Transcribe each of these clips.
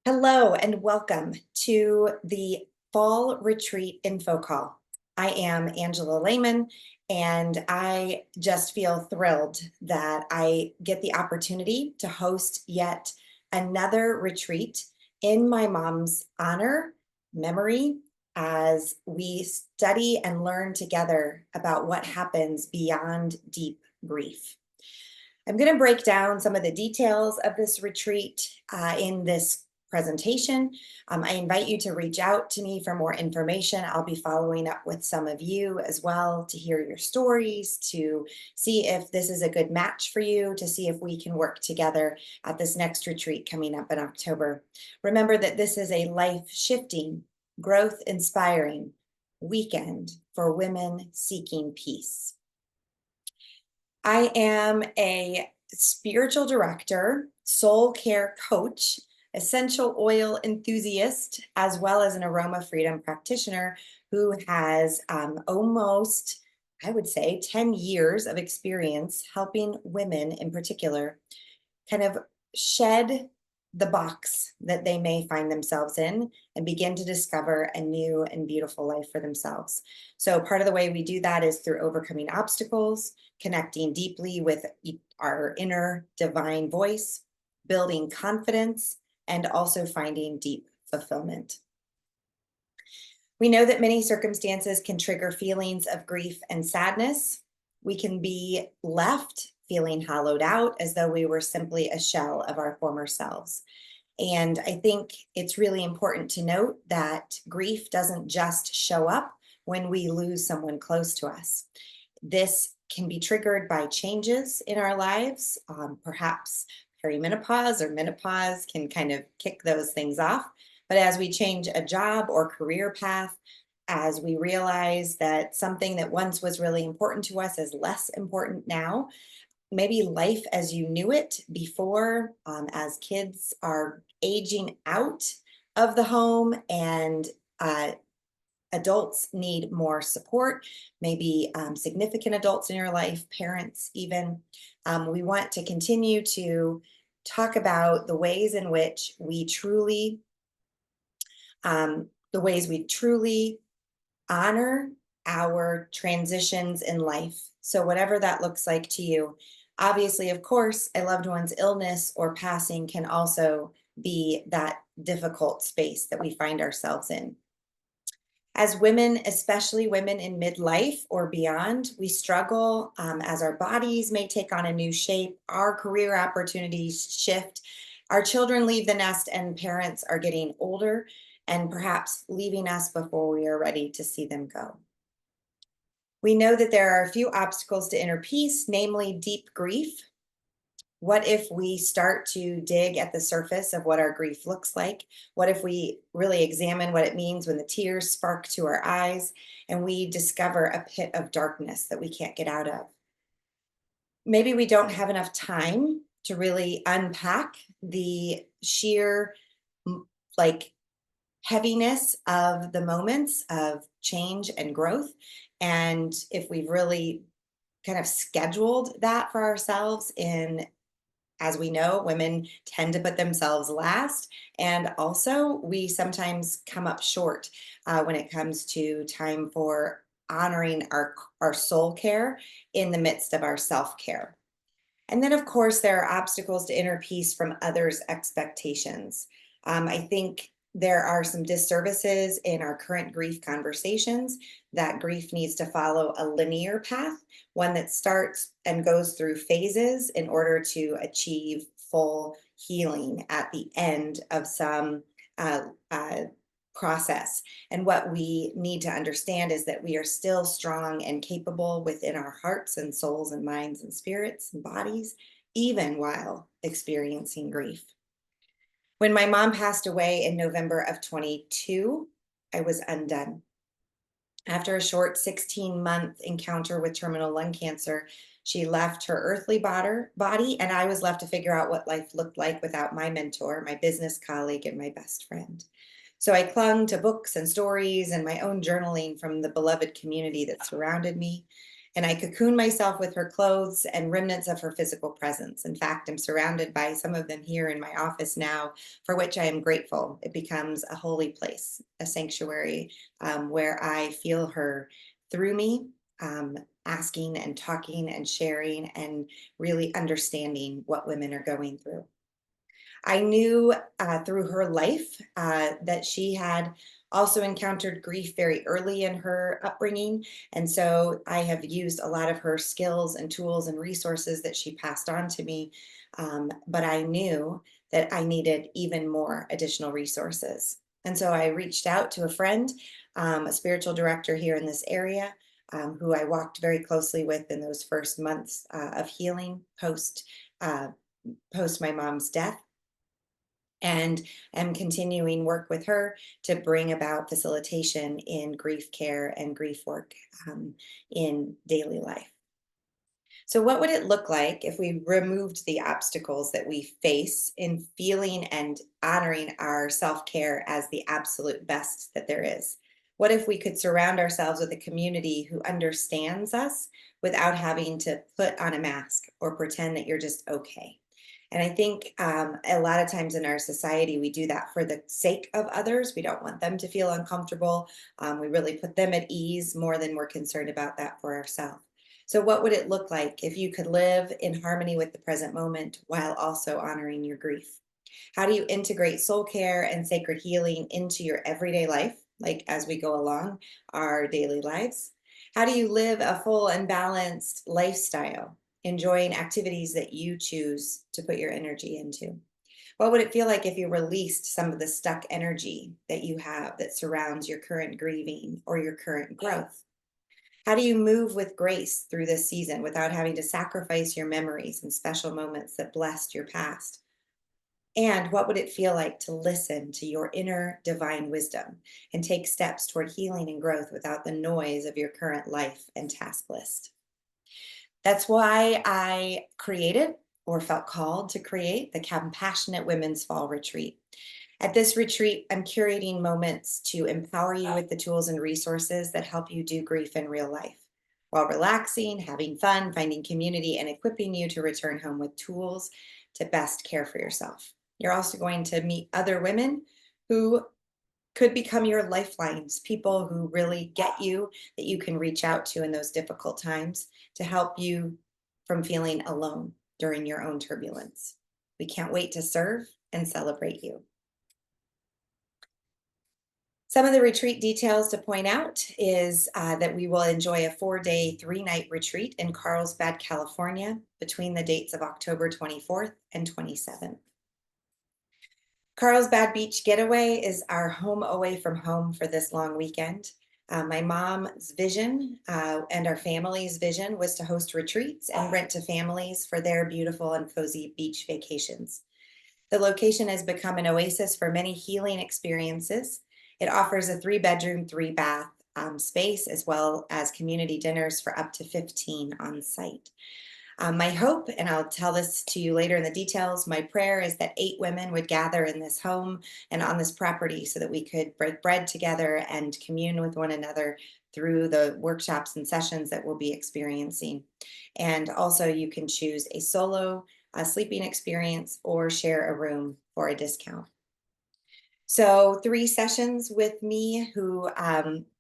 Hello and welcome to the Fall Retreat Info Call. I am Angela Lehman, and I just feel thrilled that I get the opportunity to host yet another retreat in my mom's honor, memory, as we study and learn together about what happens beyond deep grief. I'm going to break down some of the details of this retreat in this presentation. I invite you to reach out to me for more information. I'll be following up with some of you as well to hear your stories, to see if this is a good match for you, to see if we can work together at this next retreat coming up in October. Remember that this is a life-shifting, growth-inspiring weekend for women seeking peace. I am a spiritual director, soul care coach, essential oil enthusiast, as well as an aroma freedom practitioner who has almost, I would say, 10 years of experience helping women in particular kind of shed the box that they may find themselves in and begin to discover a new and beautiful life for themselves. So part of the way we do that is through overcoming obstacles, connecting deeply with our inner divine voice, building confidence, and also finding deep fulfillment. We know that many circumstances can trigger feelings of grief and sadness. We can be left feeling hollowed out as though we were simply a shell of our former selves. And I think it's really important to note that grief doesn't just show up when we lose someone close to us. This can be triggered by changes in our lives. Perhaps perimenopause or menopause can kind of kick those things off. But as we change a job or career path, as we realize that something that once was really important to us is less important now, maybe life as you knew it before, as kids are aging out of the home and adults need more support, maybe significant adults in your life, parents even. We want to continue to talk about the ways in which we truly, honor our transitions in life. So whatever that looks like to you. Obviously, of course, a loved one's illness or passing can also be that difficult space that we find ourselves in. As women, especially women in midlife or beyond, we struggle as our bodies may take on a new shape, our career opportunities shift, our children leave the nest, and parents are getting older and perhaps leaving us before we are ready to see them go. We know that there are a few obstacles to inner peace, namely deep grief. What if we start to dig at the surface of what our grief looks like? What if we really examine what it means when the tears spark to our eyes and we discover a pit of darkness that we can't get out of? Maybe we don't have enough time to really unpack the sheer like heaviness of the moments of change and growth. And if we've really kind of scheduled that for ourselves in, as we know, women tend to put themselves last. And also, we sometimes come up short when it comes to time for honoring our soul care in the midst of our self care. And then, of course, there are obstacles to inner peace from others' expectations. I think there are some disservices in our current grief conversations that grief needs to follow a linear path, one that starts and goes through phases in order to achieve full healing at the end of some uh, uh, process. And what we need to understand is that we are still strong and capable within our hearts and souls and minds and spirits and bodies, even while experiencing grief. When my mom passed away in November of 22, I was undone. After a short 16-month encounter with terminal lung cancer, she left her earthly body, and I was left to figure out what life looked like without my mentor, my business colleague, and my best friend. So I clung to books and stories and my own journaling from the beloved community that surrounded me. And I cocoon myself with her clothes and remnants of her physical presence. In fact, I'm surrounded by some of them here in my office now, for which I am grateful. It becomes a holy place, a sanctuary, where I feel her through me, um, asking and talking and sharing and really understanding what women are going through. I knew through her life that she had also encountered grief very early in her upbringing. And so I have used a lot of her skills and tools and resources that she passed on to me. But I knew that I needed even more additional resources. And so I reached out to a friend, a spiritual director here in this area, who I walked very closely with in those first months of healing uh, post my mom's death, and am continuing work with her to bring about facilitation in grief care and grief work in daily life. So, what would it look like if we removed the obstacles that we face in feeling and honoring our self care as the absolute best that there is? What if we could surround ourselves with a community who understands us without having to put on a mask or pretend that you're just okay? And I think a lot of times in our society, we do that for the sake of others. We don't want them to feel uncomfortable. We really put them at ease more than we're concerned about that for ourselves. So, what would it look like if you could live in harmony with the present moment while also honoring your grief? How do you integrate soul care and sacred healing into your everyday life, like as we go along our daily lives? How do you live a full and balanced lifestyle, enjoying activities that you choose to put your energy into? What would it feel like if you released some of the stuck energy that you have that surrounds your current grieving or your current growth? How do you move with grace through this season without having to sacrifice your memories and special moments that blessed your past? And what would it feel like to listen to your inner divine wisdom and take steps toward healing and growth without the noise of your current life and task list? That's why I created or felt called to create the Compassionate Women's Fall Retreat. At this retreat, I'm curating moments to empower you with the tools and resources that help you do grief in real life while relaxing, having fun, finding community, and equipping you to return home with tools to best care for yourself. You're also going to meet other women who could become your lifelines, people who really get you, that you can reach out to in those difficult times to help you from feeling alone during your own turbulence. We can't wait to serve and celebrate you. Some of the retreat details to point out is that we will enjoy a 4-day, 3-night retreat in Carlsbad, California, between the dates of October 24th and 27th. Carlsbad Beach Getaway is our home away from home for this long weekend. My mom's vision and our family's vision was to host retreats and rent to families for their beautiful and cozy beach vacations. The location has become an oasis for many healing experiences. It offers a 3-bedroom, 3-bath space, as well as community dinners for up to 15 on site. My hope, and I'll tell this to you later in the details, my prayer is that 8 women would gather in this home and on this property so that we could break bread together and commune with one another through the workshops and sessions that we'll be experiencing. And also, you can choose a solo sleeping experience or share a room for a discount. So 3 sessions with me who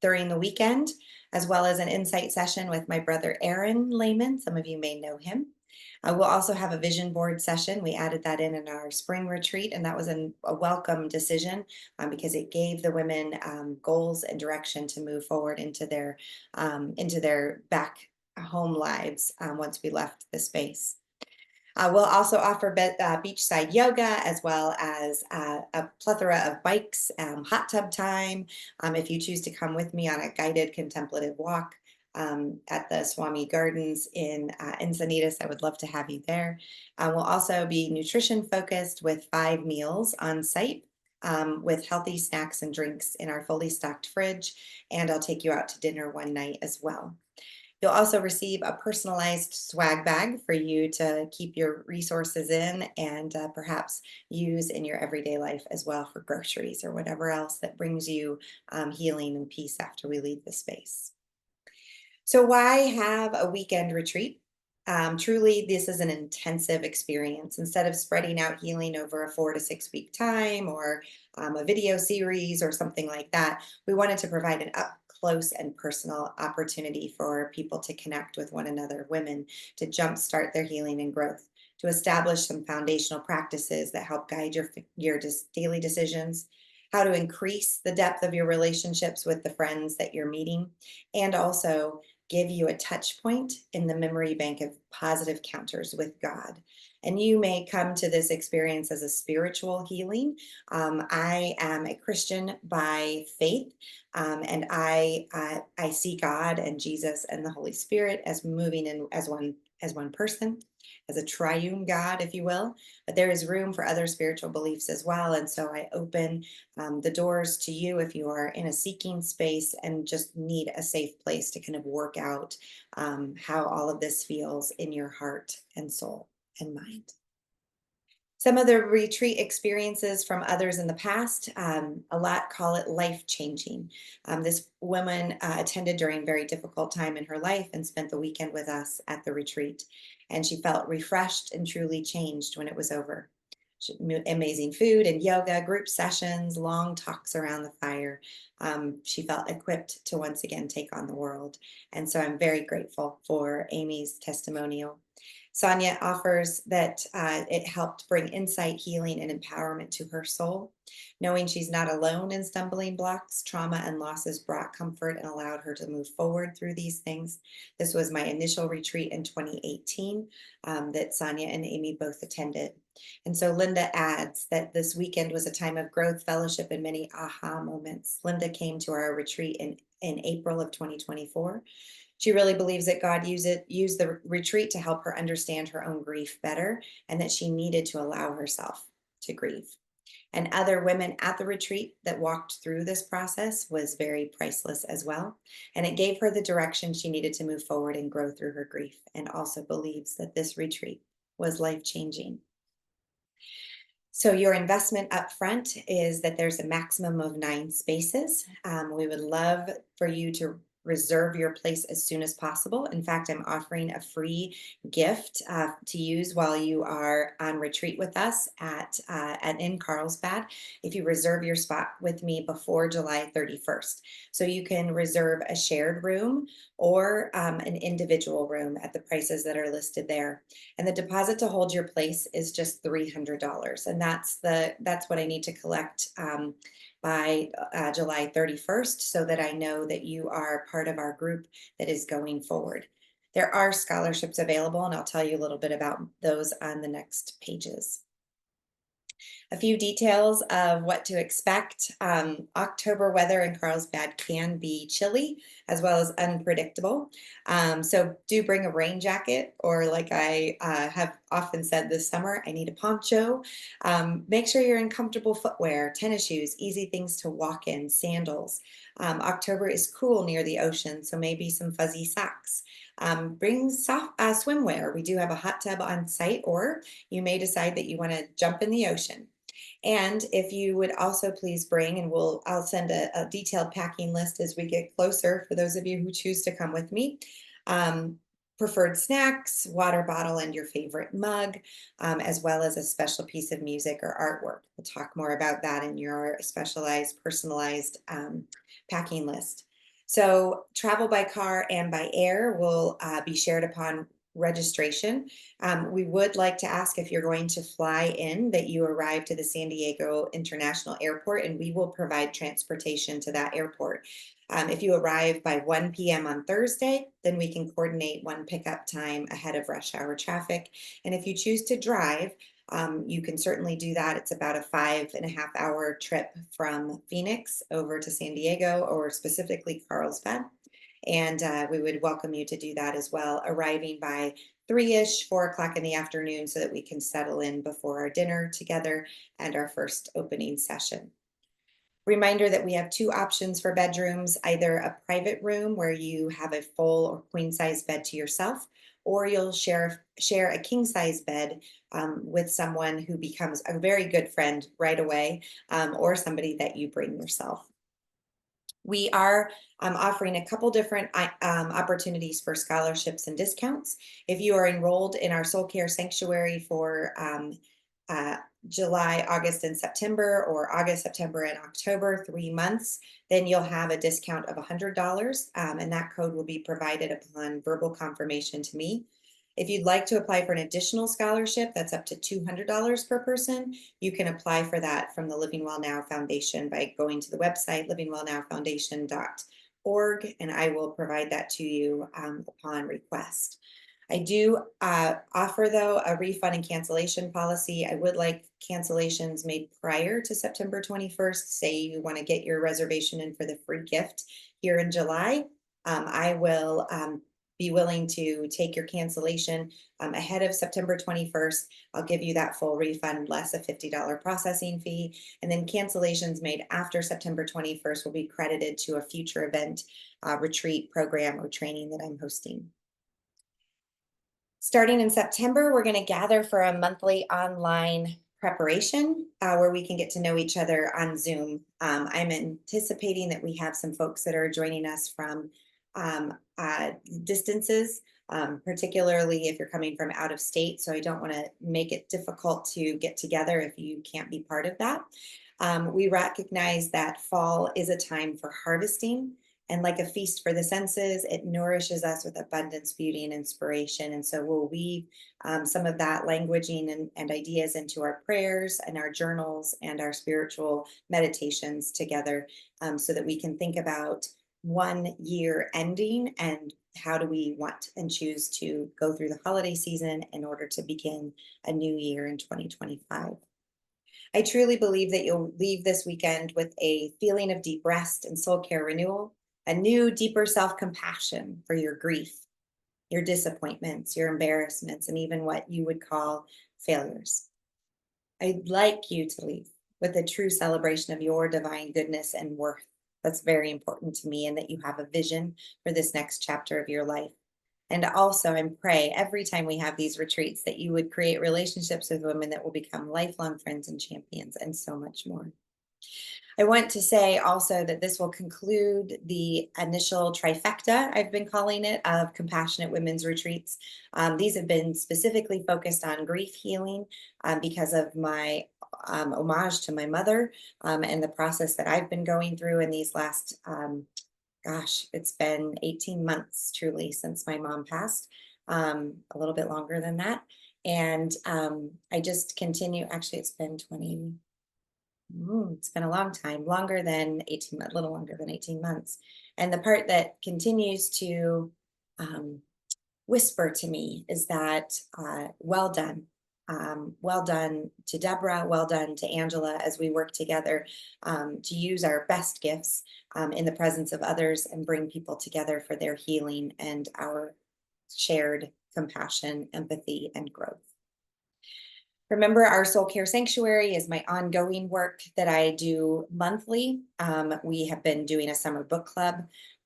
during the weekend, as well as an insight session with my brother Aaron Lehman. Some of you may know him. We'll also have a vision board session. We added that in our spring retreat, and that was a welcome decision because it gave the women goals and direction to move forward into their back home lives once we left the space. We'll also offer beachside yoga as well as a plethora of bikes, hot tub time. If you choose to come with me on a guided contemplative walk at the Swami Gardens in Encinitas, I would love to have you there. We'll also be nutrition focused with 5 meals on site. With healthy snacks and drinks in our fully stocked fridge, and I'll take you out to dinner one night as well. You'll also receive a personalized swag bag for you to keep your resources in and perhaps use in your everyday life as well for groceries or whatever else that brings you healing and peace after we leave the space. So why have a weekend retreat? Truly, this is an intensive experience. Instead of spreading out healing over a 4 to 6 week time or a video series or something like that, we wanted to provide an up close and personal opportunity for people to connect with one another, women, to jumpstart their healing and growth, to establish some foundational practices that help guide your daily decisions, how to increase the depth of your relationships with the friends that you're meeting, and also give you a touch point in the memory bank of positive counters with God. And you may come to this experience as a spiritual healing. I am a Christian by faith, and I see God and Jesus and the Holy Spirit as moving in as one person, as a triune God, if you will. But there is room for other spiritual beliefs as well. And so I open the doors to you if you are in a seeking space and just need a safe place to kind of work out how all of this feels in your heart and soul and mind. Some of the retreat experiences from others in the past, a lot call it life changing. This woman attended during a very difficult time in her life and spent the weekend with us at the retreat. And she felt refreshed and truly changed when it was over. Amazing food and yoga, group sessions, long talks around the fire. She felt equipped to once again take on the world. And so I'm very grateful for Amy's testimonial. Sonia offers that it helped bring insight, healing, and empowerment to her soul. Knowing she's not alone in stumbling blocks, trauma, and losses brought comfort and allowed her to move forward through these things. This was my initial retreat in 2018 that Sonia and Amy both attended. And so Linda adds that this weekend was a time of growth, fellowship, and many aha moments. Linda came to our retreat in April of 2024. She really believes that God used the retreat to help her understand her own grief better and that she needed to allow herself to grieve. And other women at the retreat that walked through this process was very priceless as well. And it gave her the direction she needed to move forward and grow through her grief, and also believes that this retreat was life changing. So your investment up front is that there's a maximum of 9 spaces. We would love for you to reserve your place as soon as possible. In fact, I'm offering a free gift to use while you are on retreat with us at in Carlsbad if you reserve your spot with me before July 31st. So you can reserve a shared room or an individual room at the prices that are listed there. And the deposit to hold your place is just $300, and that's what I need to collect by July 31st, so that I know that you are part of our group that is going forward. There are scholarships available, and I'll tell you a little bit about those on the next pages. A few details of what to expect. October weather in Carlsbad can be chilly as well as unpredictable. So do bring a rain jacket, or like I have often said this summer, I need a poncho. Make sure you're in comfortable footwear, tennis shoes, easy things to walk in, sandals. October is cool near the ocean, so maybe some fuzzy socks. Bring soft swimwear. We do have a hot tub on site, or you may decide that you want to jump in the ocean. And if you would also please bring, and I'll send a detailed packing list as we get closer for those of you who choose to come with me. Um, Preferred snacks, water bottle, and your favorite mug, as well as a special piece of music or artwork. We'll talk more about that in your specialized, personalized packing list. So travel by car and by air will be shared upon registration. We would like to ask, if you're going to fly in, that you arrive to the San Diego International Airport, and we will provide transportation to that airport. If you arrive by 1 p.m. on Thursday, then we can coordinate one pickup time ahead of rush hour traffic. And if you choose to drive, you can certainly do that. It's about a 5.5 hour trip from Phoenix over to San Diego, or specifically Carlsbad. And we would welcome you to do that as well, arriving by 3-ish, 4 o'clock in the afternoon, so that we can settle in before our dinner together and our first opening session. Reminder that we have 2 options for bedrooms: either a private room where you have a full or queen size bed to yourself, or you'll share a king size bed with someone who becomes a very good friend right away, or somebody that you bring yourself. We are offering a couple different opportunities for scholarships and discounts. If you are enrolled in our Soul Care Sanctuary for uh, July, August, and September, or August, September, and October, 3 months, then you'll have a discount of $100, and that code will be provided upon verbal confirmation to me. If you'd like to apply for an additional scholarship, that's up to $200 per person. You can apply for that from the Living Well Now Foundation by going to the website livingwellnowfoundation.org, and I will provide that to you upon request. I do offer, though, a refund and cancellation policy. I would like cancellations made prior to September 21st. Say you want to get your reservation in for the free gift here in July. I will be willing to take your cancellation ahead of September 21st. I'll give you that full refund less a $50 processing fee. And then cancellations made after September 21st will be credited to a future event, retreat, program, or training that I'm hosting. Starting in September, we're going to gather for a monthly online preparation where we can get to know each other on Zoom. I'm anticipating that we have some folks that are joining us from distances, particularly if you're coming from out of state. So I don't want to make it difficult to get together if you can't be part of that. We recognize that fall is a time for harvesting. And like a feast for the senses, it nourishes us with abundance, beauty, and inspiration. And so we'll weave some of that languaging and ideas into our prayers and our journals and our spiritual meditations together, so that we can think about one year ending and how do we want and choose to go through the holiday season in order to begin a new year in 2025. I truly believe that you'll leave this weekend with a feeling of deep rest and soul care renewal, a new, deeper self compassion for your grief, your disappointments, your embarrassments, and even what you would call failures. I'd like you to leave with a true celebration of your divine goodness and worth. That's very important to me, and that you have a vision for this next chapter of your life. And also, I pray every time we have these retreats that you would create relationships with women that will become lifelong friends and champions, and so much more. I want to say also that this will conclude the initial trifecta, I've been calling it, of compassionate women's retreats. These have been specifically focused on grief healing because of my homage to my mother and the process that I've been going through in these last, gosh, it's been 18 months truly since my mom passed, a little bit longer than that. And I just continue, actually, it's been 20. It's been a long time, longer than 18 months, a little longer than 18 months. And the part that continues to um, whisper to me is that well done. Well done to Deborah, well done to Angela as we work together to use our best gifts in the presence of others and bring people together for their healing and our shared compassion, empathy, and growth. Remember, our Soul Care Sanctuary is my ongoing work that I do monthly. We have been doing a summer book club.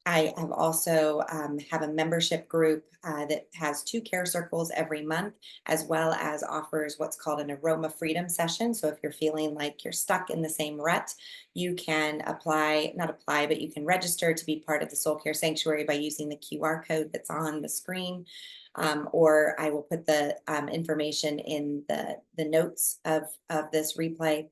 I have also have a membership group that has 2 care circles every month, as well as offers what's called an aroma freedom session. So if you're feeling like you're stuck in the same rut, you can apply, not apply, but you can register to be part of the Soul Care Sanctuary by using the QR code that's on the screen, or I will put the information in the notes of this replay.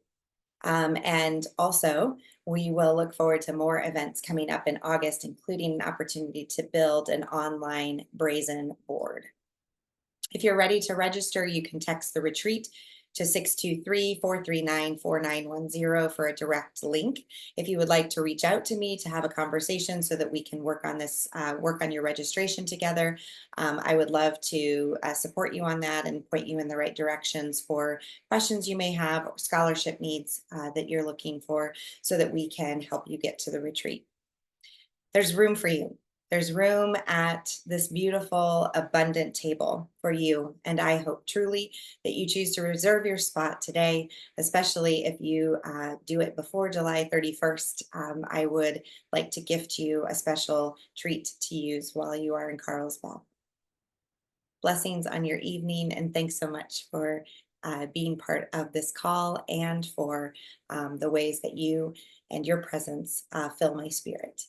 And also, we will look forward to more events coming up in August, including an opportunity to build an online brazen board. If you're ready to register, you can text the retreat to 623-439-4910 for a direct link. If you would like to reach out to me to have a conversation so that we can work on this, work on your registration together, I would love to support you on that and point you in the right directions for questions you may have or scholarship needs that you're looking for so that we can help you get to the retreat. There's room for you. There's room at this beautiful, abundant table for you. And I hope truly that you choose to reserve your spot today, especially if you do it before July 31st. I would like to gift you a special treat to use while you are in Carlsbad. Blessings on your evening, and thanks so much for being part of this call and for the ways that you and your presence fill my spirit.